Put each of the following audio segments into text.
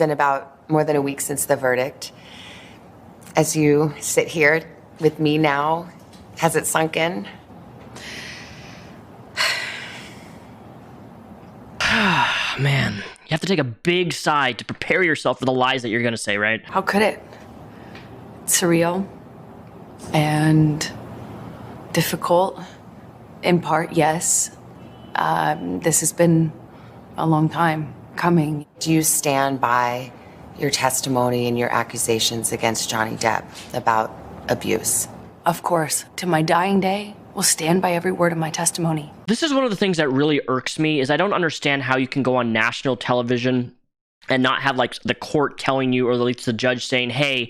been about more than a week since the verdict. As you sit here with me now, has it sunk in? Man, you have to take a big sigh to prepare yourself for the lies that you're going to say, right? How could it? It's surreal and difficult. In part, yes. This has been a long time coming. Do you stand by your testimony and your accusations against Johnny Depp about abuse? Of course, to my dying day, will stand by every word of my testimony. This is one of the things that really irks me is I don't understand how you can go on national television and not have like the court telling you, or at least the judge saying, hey,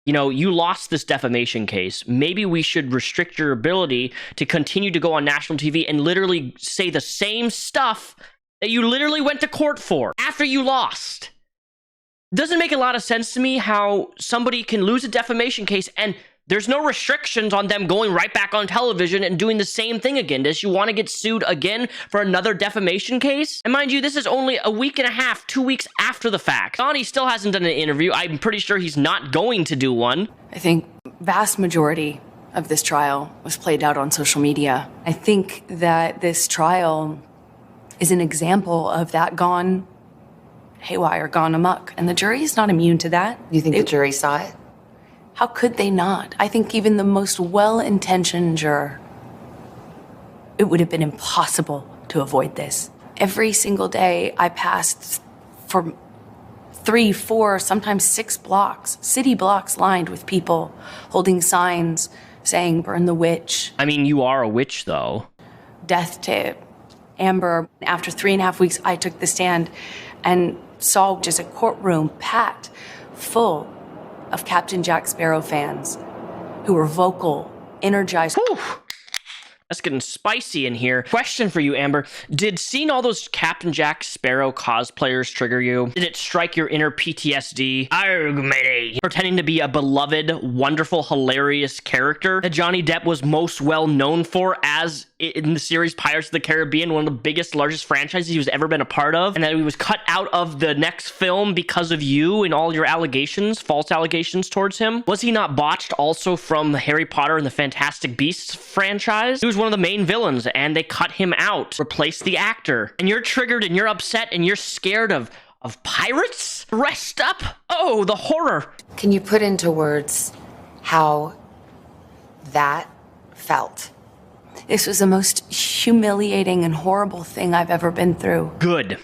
you know, you lost this defamation case. Maybe we should restrict your ability to continue to go on national TV and literally say the same stuff that you literally went to court for after you lost. Doesn't make a lot of sense to me how somebody can lose a defamation case and there's no restrictions on them going right back on television and doing the same thing again. Does you want to get sued again for another defamation case? And mind you, this is only a week and a half, 2 weeks after the fact. Johnny still hasn't done an interview. I'm pretty sure he's not going to do one. I think vast majority of this trial was played out on social media. I think that this trial is an example of that gone haywire, gone amok. And the jury is not immune to that. You think the jury saw it? How could they not? I think even the most well-intentioned juror, it would have been impossible to avoid this. Every single day I passed for 3, 4, sometimes 6 blocks, city blocks lined with people holding signs saying, burn the witch. I mean, you are a witch, though. Death to Amber. After 3.5 weeks, I took the stand and saw just a courtroom packed full of Captain Jack Sparrow fans who were vocal, energized. Whew. That's getting spicy in here. Question for you, Amber. Did seeing all those Captain Jack Sparrow cosplayers trigger you? Did it strike your inner PTSD? Pretending to be a beloved, wonderful, hilarious character that Johnny Depp was most well known for as in the series Pirates of the Caribbean, one of the biggest, largest franchises he was ever been a part of, and that he was cut out of the next film because of you and all your allegations, false allegations towards him? Was he not botched also from the Harry Potter and the Fantastic Beasts franchise? He was one of the main villains, and they cut him out, replaced the actor. And you're triggered, and you're upset, and you're scared of pirates? Rest up! Oh, the horror! Can you put into words how that felt? This was the most humiliating and horrible thing I've ever been through. Good.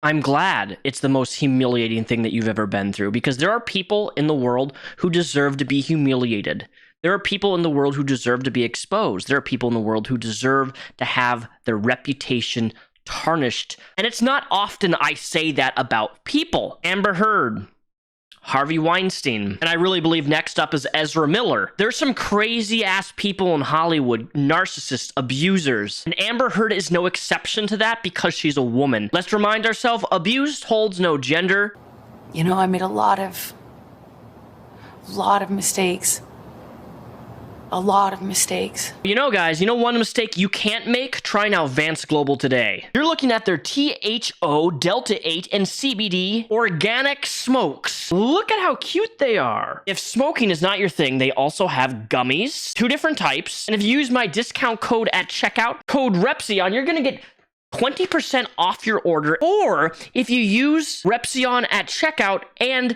I'm glad it's the most humiliating thing that you've ever been through, because there are people in the world who deserve to be humiliated. There are people in the world who deserve to be exposed. There are people in the world who deserve to have their reputation tarnished. And it's not often I say that about people. Amber Heard, Harvey Weinstein, and I really believe next up is Ezra Miller. There's some crazy ass people in Hollywood, narcissists, abusers, and Amber Heard is no exception to that because she's a woman. Let's remind ourselves, abuse holds no gender. You know, I made a lot of mistakes. A lot of mistakes. You know, guys, you know one mistake you can't make? Try now Vance Global today. You're looking at their THO, Delta 8, and CBD organic smokes. Look at how cute they are. If smoking is not your thing, they also have gummies, 2 different types. And if you use my discount code at checkout, code Repzion, you're gonna get 20% off your order. Or if you use Repzion at checkout and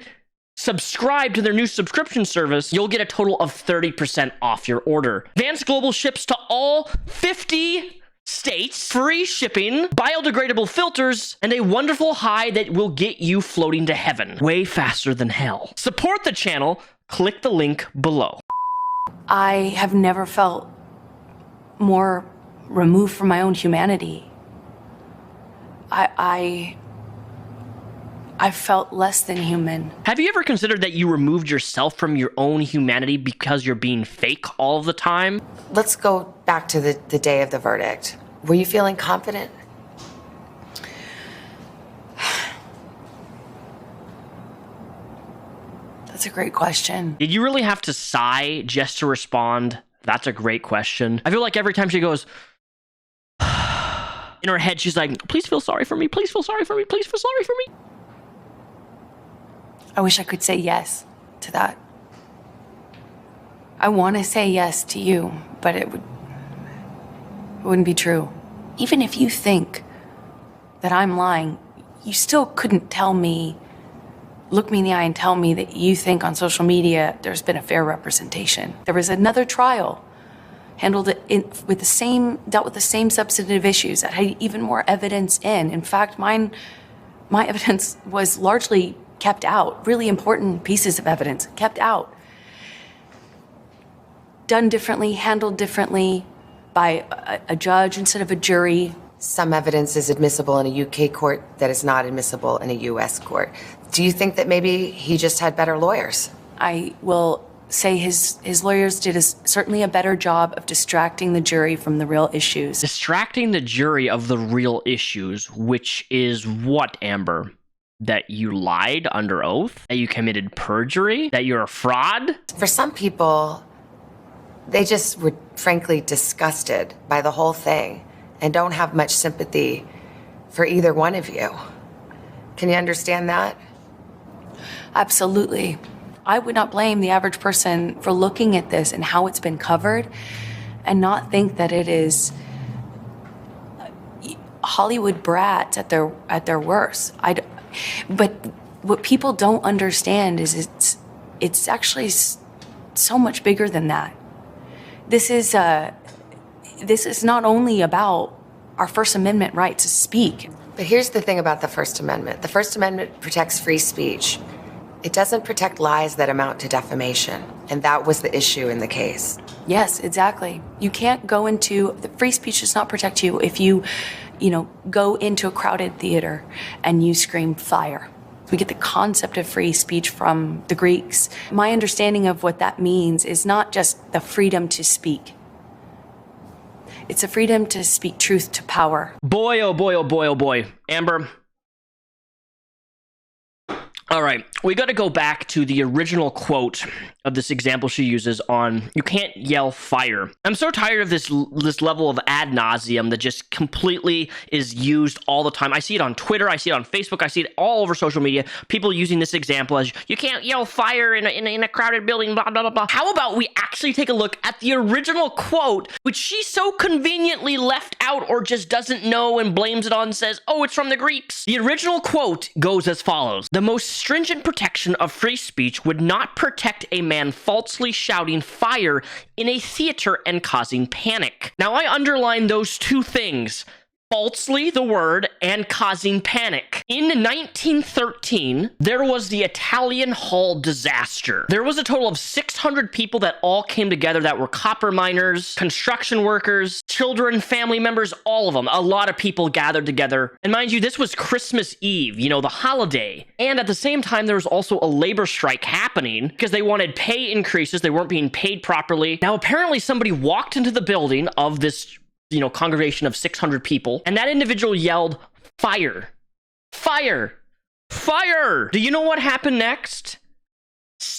subscribe to their new subscription service, you'll get a total of 30% off your order. Vance Global ships to all 50 states, free shipping, biodegradable filters, and a wonderful high that will get you floating to heaven way faster than hell. Support the channel, click the link below. I have never felt more removed from my own humanity. I felt less than human. Have you ever considered that you removed yourself from your own humanity because you're being fake all of the time? Let's go back to the day of the verdict. Were you feeling confident? That's a great question. Did you really have to sigh just to respond? That's a great question. I feel like every time she goes, in her head, she's like, please feel sorry for me. Please feel sorry for me. Please feel sorry for me. I wish I could say yes to that. I want to say yes to you, but it wouldn't be true. Even if you think that I'm lying, you still couldn't look me in the eye and tell me that you think on social media there's been a fair representation. There was another trial dealt with the same substantive issues that had even more evidence in. In fact, my evidence was largely kept out. Really important pieces of evidence kept out. Done differently, handled differently by a judge instead of a jury. Some evidence is admissible in a UK court that is not admissible in a US court. Do you think that maybe he just had better lawyers? I will say his lawyers did certainly a better job of distracting the jury from the real issues. Distracting the jury of the real issues, which is what, Amber? That you lied under oath? That you committed perjury? That you're a fraud? For some people, they just were frankly disgusted by the whole thing and don't have much sympathy for either one of you. Can you understand that? Absolutely. I would not blame the average person for looking at this and how it's been covered and not think that it is Hollywood brats at their worst. But what people don't understand is it's actually so much bigger than that. This is not only about our First Amendment right to speak. But here's the thing about the First Amendment. The First Amendment protects free speech. It doesn't protect lies that amount to defamation. And that was the issue in the case. Yes, exactly. You can't go into, the free speech does not protect you if you go into a crowded theater and you scream fire. We get the concept of free speech from the Greeks. My understanding of what that means is not just the freedom to speak. It's a freedom to speak truth to power. Boy, oh boy, oh boy, oh boy. Amber. All right, we got to go back to the original quote of this example she uses on, you can't yell fire. I'm so tired of this level of ad nauseum that just completely is used all the time. I see it on Twitter, I see it on Facebook, I see it all over social media. People using this example as, you can't yell fire in a crowded building, blah, blah, blah, blah. How about we actually take a look at the original quote, which she so conveniently left out or just doesn't know and blames it on, says, oh, it's from the Greeks. The original quote goes as follows. The most stringent protection of free speech would not protect a man falsely shouting fire in a theater and causing panic. Now, I underline those two things. Falsely, the word, and causing panic. In 1913, there was the Italian Hall disaster. There was a total of 600 people that all came together that were copper miners, construction workers, children, family members, all of them. A lot of people gathered together. And mind you, this was Christmas Eve, the holiday. And at the same time, there was also a labor strike happening because they wanted pay increases. They weren't being paid properly. Now, apparently somebody walked into the building of this congregation of 600 people, and that individual yelled, fire, fire, fire. Do you know what happened next?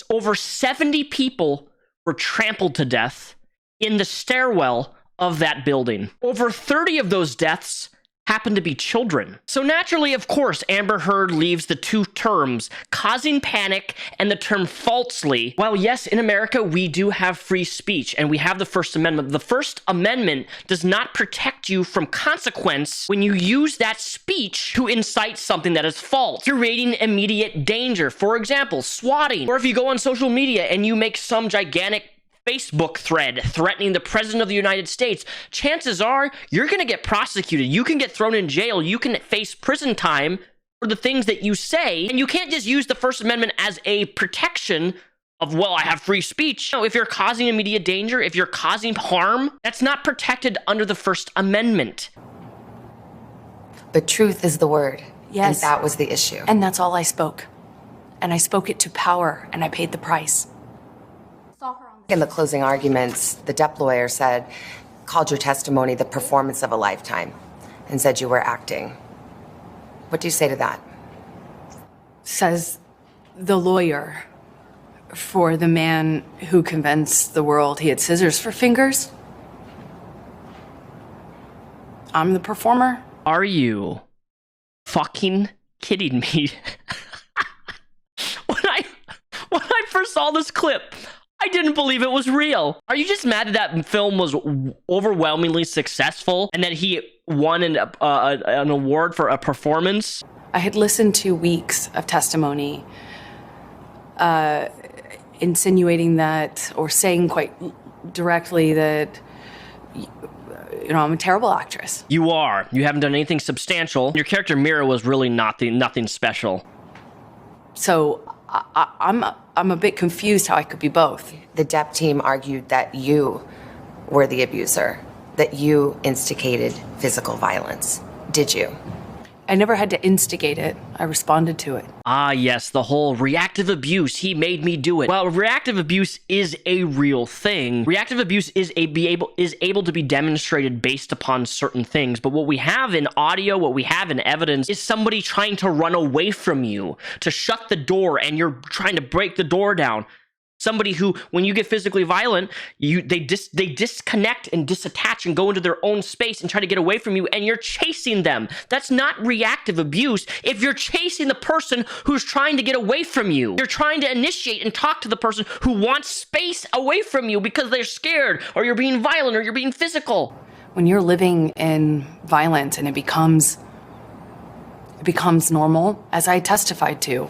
Over 70 people were trampled to death in the stairwell of that building. Over 30 of those deaths happen to be children. So naturally, of course, Amber Heard leaves the two terms, causing panic and the term falsely. While yes, in America, we do have free speech and we have the First Amendment. The First Amendment does not protect you from consequence when you use that speech to incite something that is false, creating immediate danger. For example, swatting. Or if you go on social media and you make some gigantic Facebook thread threatening the president of the United States, chances are you're going to get prosecuted. You can get thrown in jail. You can face prison time for the things that you say. And you can't just use the First Amendment as a protection of, well, I have free speech. No, if you're causing immediate danger, if you're causing harm, that's not protected under the First Amendment. But truth is the word. Yes. And that was the issue. And that's all I spoke. And I spoke it to power, and I paid the price. In the closing arguments, the Depp lawyer called your testimony the performance of a lifetime and said you were acting. What do you say to that? Says the lawyer for the man who convinced the world he had scissors for fingers. I'm the performer. Are you fucking kidding me? When first saw this clip, I didn't believe it was real. Are you just mad that that film was overwhelmingly successful and that he won an award for a performance? I had listened to weeks of testimony insinuating that, or saying quite directly that, I'm a terrible actress. You are. You haven't done anything substantial. Your character Mira was really nothing special. So I'm a bit confused how I could be both. The DEP team argued that you were the abuser, that you instigated physical violence. Did you? I never had to instigate it. I responded to it. Ah, yes, the whole reactive abuse. He made me do it. Well, reactive abuse is a real thing. Reactive abuse is able to be demonstrated based upon certain things. But what we have in audio, what we have in evidence, is somebody trying to run away from you, to shut the door, and you're trying to break the door down. Somebody who, when you get physically violent, they disconnect and disattach and go into their own space and try to get away from you, and you're chasing them. That's not reactive abuse if you're chasing the person who's trying to get away from you. You're trying to initiate and talk to the person who wants space away from you because they're scared, or you're being violent, or you're being physical. When you're living in violence and it becomes normal, as I testified to,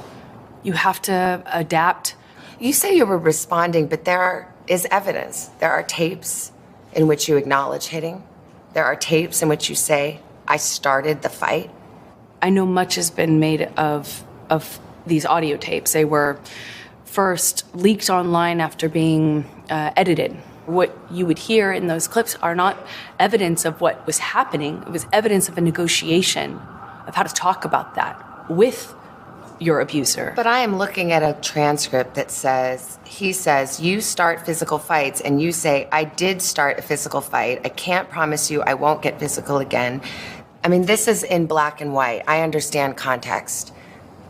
you have to adapt. You say you were responding, but there is evidence. There are tapes in which you acknowledge hitting. There are tapes in which you say, I started the fight. I know much has been made of these audio tapes. They were first leaked online after being edited. What you would hear in those clips are not evidence of what was happening. It was evidence of a negotiation of how to talk about that with your abuser. But I am looking at a transcript that says, he says, you start physical fights, and you say, I did start a physical fight. I can't promise you I won't get physical again. I mean, this is in black and white. I understand context.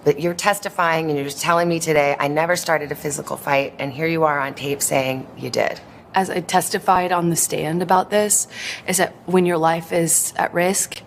But you're testifying and you're just telling me today, I never started a physical fight, and here you are on tape saying you did. As I testified on the stand about this, is that when your life is at risk,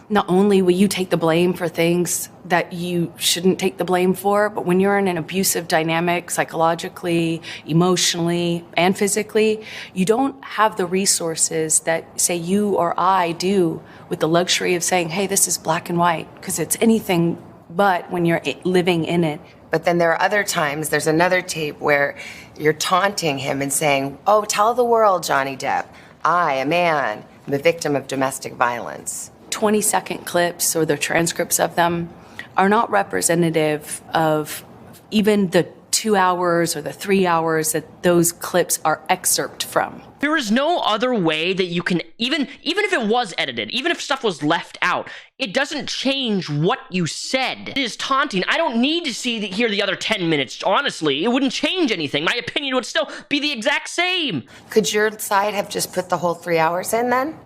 not only will you take the blame for things that you shouldn't take the blame for, but when you're in an abusive dynamic, psychologically, emotionally, and physically, you don't have the resources that, say, you or I do with the luxury of saying, hey, this is black and white, because it's anything but when you're living in it. But then there are other times, there's another tape where you're taunting him and saying, oh, tell the world, Johnny Depp, I, a man, am a victim of domestic violence. 20-second clips, or the transcripts of them, are not representative of even the 2 hours or the 3 hours that those clips are excerpt from. There is no other way that you can, even if it was edited, even if stuff was left out, it doesn't change what you said. It is taunting. I don't need to hear the other 10 minutes, honestly. It wouldn't change anything. My opinion would still be the exact same. Could your side have just put the whole 3 hours in then?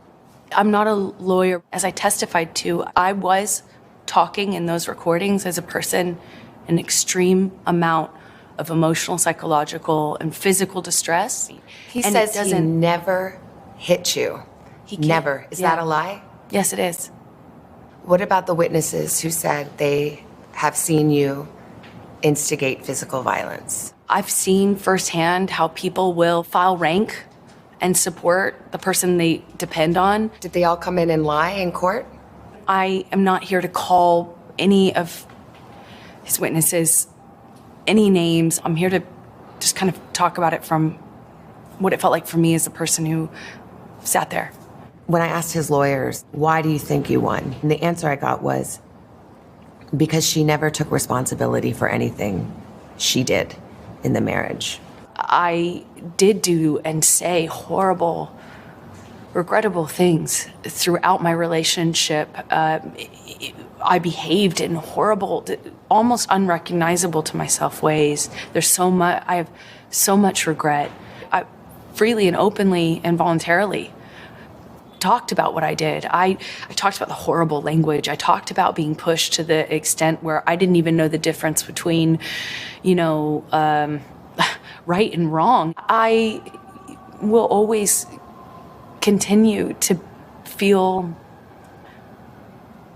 I'm not a lawyer. As I testified to, I was talking in those recordings as a person in extreme amount of emotional, psychological, and physical distress. He says he never hit you. He can't. Never. Is that a lie? Yes, it is. What about the witnesses who said they have seen you instigate physical violence? I've seen firsthand how people will file rank and support the person they depend on. Did they all come in and lie in court? I am not here to call any of his witnesses any names. I'm here to just kind of talk about it from what it felt like for me as a person who sat there. When I asked his lawyers, why do you think you won? And the answer I got was, because she never took responsibility for anything she did in the marriage. I did do and say horrible, regrettable things throughout my relationship. I behaved in horrible, almost unrecognizable to myself ways. I have so much regret. I freely and openly and voluntarily talked about what I did. I talked about the horrible language. I talked about being pushed to the extent where I didn't even know the difference between, right and wrong. I will always continue to feel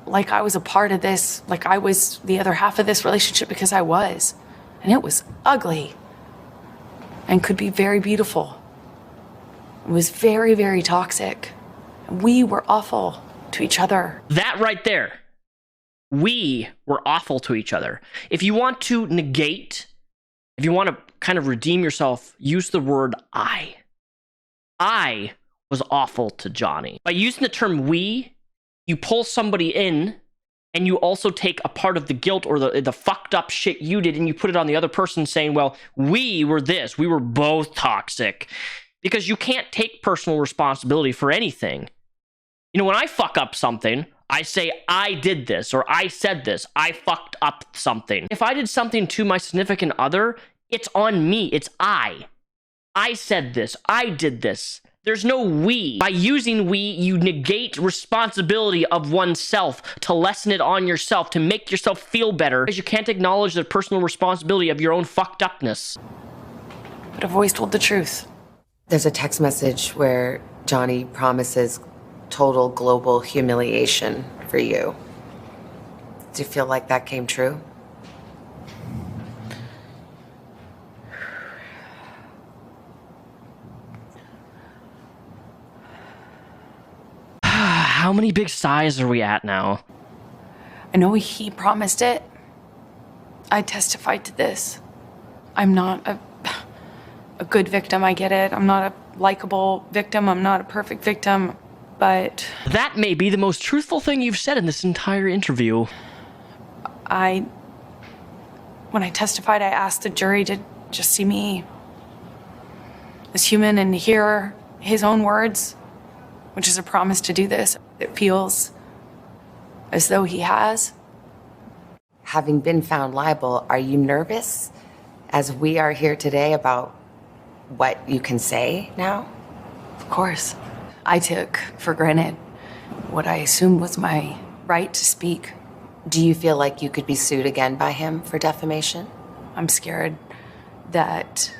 like I was a part of this, like I was the other half of this relationship, because I was. And it was ugly. and could be very beautiful. It was very, very toxic. We were awful to each other. That right there. We were awful to each other. If you want to negate, if you want to kind of redeem yourself, use the word I. I was awful to Johnny. By using the term we, you pull somebody in, and you also take a part of the guilt or the fucked up shit you did, and you put it on the other person saying, well, we were this. We were both toxic. Because you can't take personal responsibility for anything. You know, when I fuck up something, I say, I did this, or I said this, I fucked up something. If I did something to my significant other, it's on me, it's I. I said this, I did this. There's no we. By using we, you negate responsibility of oneself, to lessen it on yourself, to make yourself feel better, because you can't acknowledge the personal responsibility of your own fucked upness. But I've always told the truth. There's a text message where Johnny promises total global humiliation for you. Do you feel like that came true? How many big sighs are we at now? I know he promised it. I testified to this. I'm not a good victim, I get it. I'm not a likable victim. I'm not a perfect victim, but... That may be the most truthful thing you've said in this entire interview. When I testified, I asked the jury to just see me as human and hear his own words, which is a promise to do this. It feels as though he has. Having been found liable, are you nervous, as we are here today, about what you can say now? Of course. I took for granted what I assumed was my right to speak. Do you feel like you could be sued again by him for defamation? I'm scared that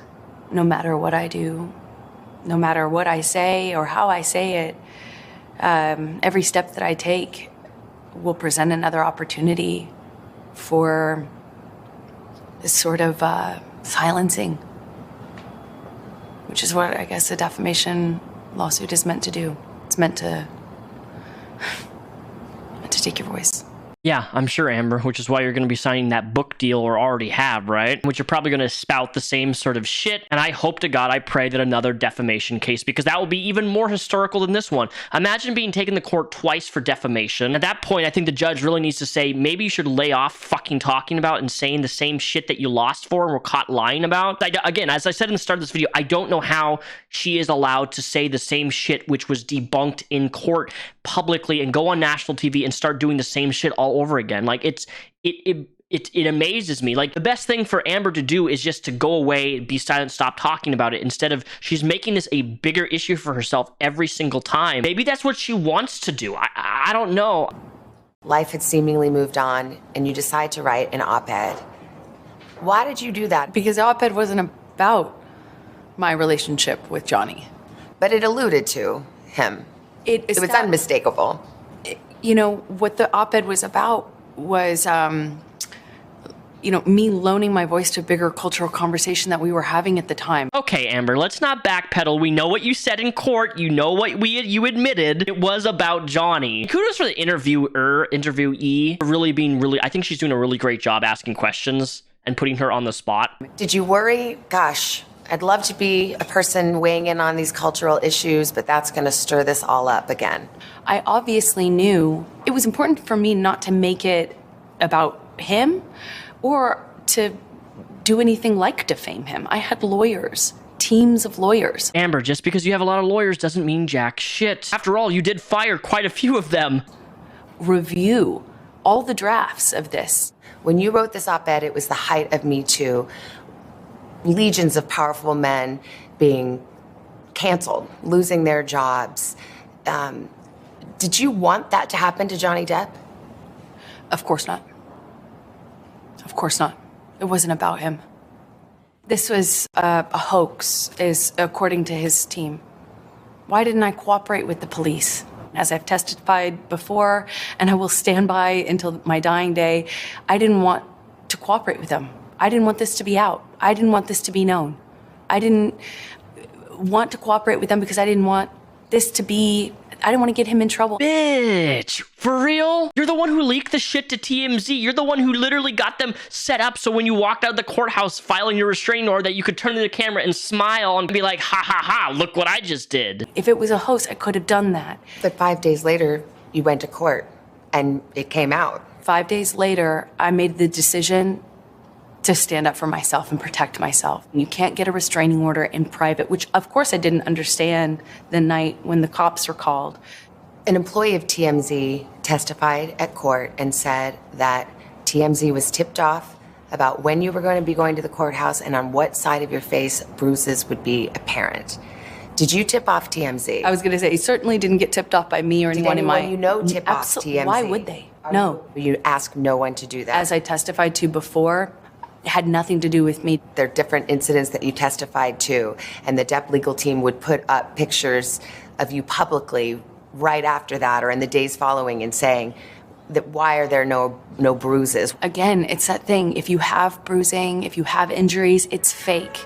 no matter what I do, no matter what I say or how I say it, every step that I take will present another opportunity for this sort of silencing, which is what I guess a defamation lawsuit is meant to do. It's meant to take your voice. Yeah, I'm sure, Amber, which is why you're going to be signing that book deal, or already have, right? Which you're probably going to spout the same sort of shit. And I hope to God, I pray that another defamation case, because that will be even more historical than this one. Imagine being taken to court twice for defamation. At that point, I think the judge really needs to say, maybe you should lay off fucking talking about and saying the same shit that you lost for and were caught lying about. Again, as I said in the start of this video, I don't know how she is allowed to say the same shit which was debunked in court publicly and go on national TV and start doing the same shit all over again. Like, it amazes me. Like, the best thing for Amber to do is just to go away, be silent, stop talking about it, instead of she's making this a bigger issue for herself every single time. Maybe that's what she wants to do. I don't know. Life had seemingly moved on, and you decide to write an op-ed. Why did you do that? Because the op-ed wasn't about my relationship with Johnny. But it alluded to him. It was unmistakable. You know, what the op-ed was about was, me loaning my voice to a bigger cultural conversation that we were having at the time. Okay, Amber, let's not backpedal. We know what you said in court. You know what you admitted. It was about Johnny. Kudos for the interviewee, I think she's doing a really great job asking questions and putting her on the spot. Did you worry? Gosh, I'd love to be a person weighing in on these cultural issues, but that's going to stir this all up again. I obviously knew it was important for me not to make it about him or to do anything like defame him. I had lawyers, teams of lawyers. Amber, just because you have a lot of lawyers doesn't mean jack shit. After all, you did fire quite a few of them. Review all the drafts of this. When you wrote this op-ed, it was the height of Me Too. Legions of powerful men being canceled, losing their jobs. Did you want that to happen to Johnny Depp? Of course not. Of course not. It wasn't about him. This was a hoax, according to his team. Why didn't I cooperate with the police? As I've testified before, and I will stand by until my dying day, I didn't want to cooperate with them. I didn't want this to be out. I didn't want this to be known. I didn't want to cooperate with them because I didn't want this to be, I didn't want to get him in trouble. Bitch, for real? You're the one who leaked the shit to TMZ. You're the one who literally got them set up so when you walked out of the courthouse filing your restraining order that you could turn to the camera and smile and be like, ha ha ha, look what I just did. If it was a hoax, I could have done that. But 5 days later, you went to court and it came out. 5 days later, I made the decision to stand up for myself and protect myself. You can't get a restraining order in private, which of course I didn't understand the night when the cops were called. An employee of TMZ testified at court and said that TMZ was tipped off about when you were going to be going to the courthouse and on what side of your face bruises would be apparent. Did you tip off TMZ? I was going to say, he certainly didn't get tipped off by me or anyone in my... Did anyone tip off TMZ? Why would they? No. You asked no one to do that. As I testified to before, it had nothing to do with me. There are different incidents that you testified to, and the DEP legal team would put up pictures of you publicly right after that or in the days following and saying that why are there no bruises? Again, it's that thing. If you have bruising, if you have injuries, it's fake.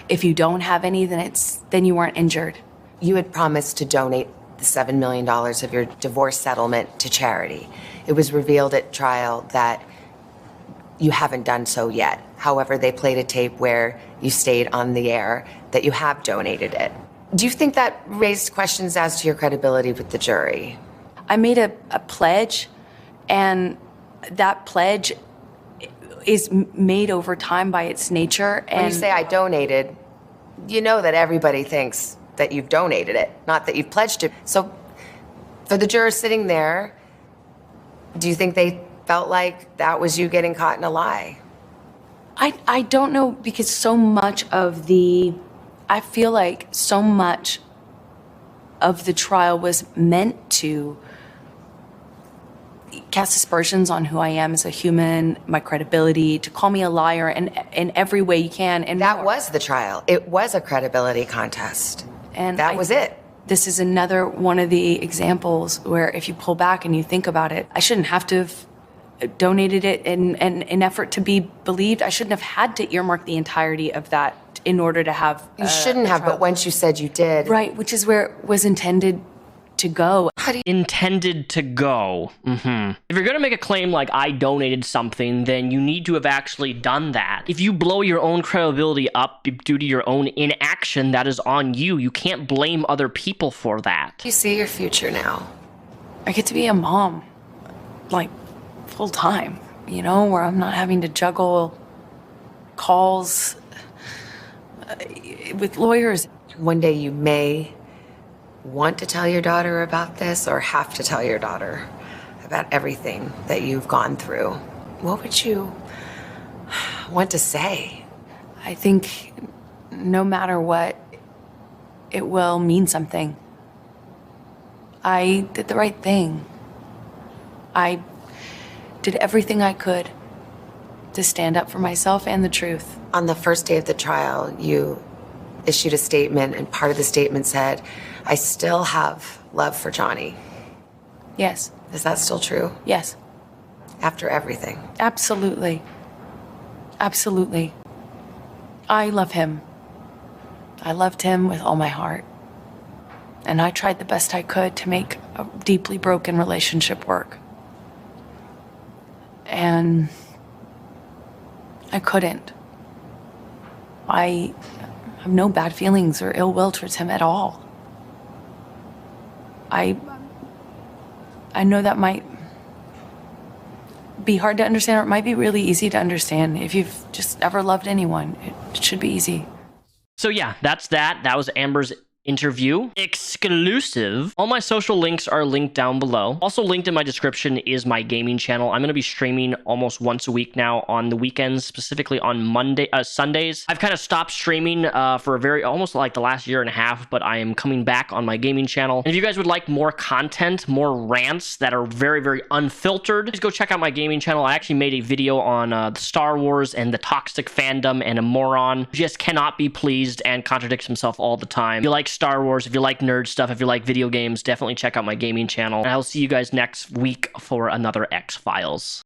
If you don't have any, then you weren't injured. You had promised to donate the $7 million of your divorce settlement to charity. It was revealed at trial that you haven't done so yet. However, they played a tape where you stayed on the air that you have donated it. Do you think that raised questions as to your credibility with the jury? I made a pledge, and that pledge is made over time by its nature. And when you say I donated, you know that everybody thinks that you've donated it, not that you've pledged it. So for the jurors sitting there, do you think they felt like that was you getting caught in a lie? I don't know, because I feel like so much of the trial was meant to cast aspersions on who I am as a human, my credibility, to call me a liar in every way you can. And that more. was the trial. It was a credibility contest. And that was it. This is another one of the examples where if you pull back and you think about it, I shouldn't have to have donated it in an effort to be believed. I shouldn't have had to earmark the entirety of that in order to have You shouldn't have, but once you said you did. Right, which is where it was intended to go. Intended to go. If you're gonna make a claim like I donated something, then you need to have actually done that. If you blow your own credibility up due to your own inaction, that is on you. You can't blame other people for that. You see your future now. I get to be a mom, like, full time, where I'm not having to juggle calls with lawyers. One day you may want to tell your daughter about this or have to tell your daughter about everything that you've gone through. What would you want to say? I think no matter what, it will mean something. I did the right thing. I did everything I could to stand up for myself and the truth. On the first day of the trial, you issued a statement, and part of the statement said, I still have love for Johnny. Yes. Is that still true? Yes. After everything? Absolutely. Absolutely. I love him. I loved him with all my heart. And I tried the best I could to make a deeply broken relationship work. And I couldn't. I have no bad feelings or ill will towards him at all. I know that might be hard to understand, or it might be really easy to understand. If you've just ever loved anyone, it should be easy. So yeah, that's that. That was Amber's interview. Exclusive. All my social links are linked down below. Also linked in my description is my gaming channel. I'm going to be streaming almost once a week now on the weekends, specifically on Sundays. I've kind of stopped streaming for almost like the last year and a half, but I am coming back on my gaming channel. And if you guys would like more content, more rants that are very, very unfiltered, just go check out my gaming channel. I actually made a video on the Star Wars and the toxic fandom and a moron who just cannot be pleased and contradicts himself all the time. If you like Star Wars, if you like nerd stuff, if you like video games, definitely check out my gaming channel. And I'll see you guys next week for another X-Files.